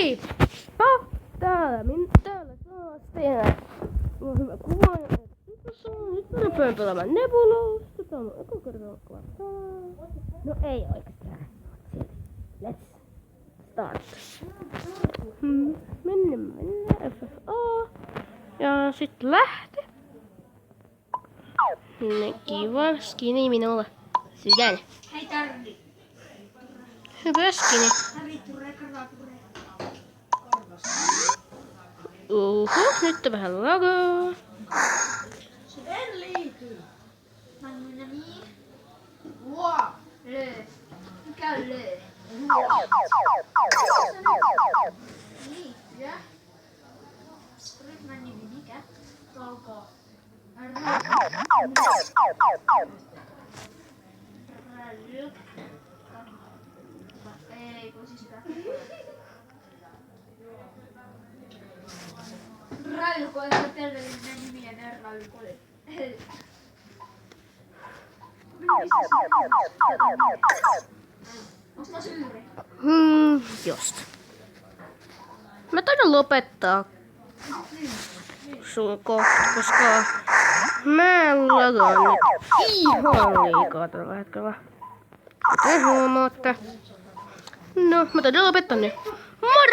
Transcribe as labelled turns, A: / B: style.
A: Heippa! Täällä taas tehdään. Mulla on hyvä kuva. Nyt mä rupean pelaamaan Nebulousta. Tää on mun eka kertaa klassaa. No ei oikeastaan. Let's start. Mennään. FFA. Ja sit lähtö. Kiva skini minulla. Sydän.
B: Hei Tarvi.
A: Hyvä skini. Nyt on vähän lagaa.
B: En liity. Manna niin. Wow. Mikä on löö? Niin, ja? Ryhmän nimi mikä? Kauko. Ei, kun siis Railuko on terveellinen nimi ja Railuko oli. Onks mä syyri?
A: Just. Mä taidan lopettaa sun kohta, koska mä lagaan nyt ihan liikaa tällä hetkellä. Kuten huomaatte. No, mä taidan lopettaa nyt. Moro!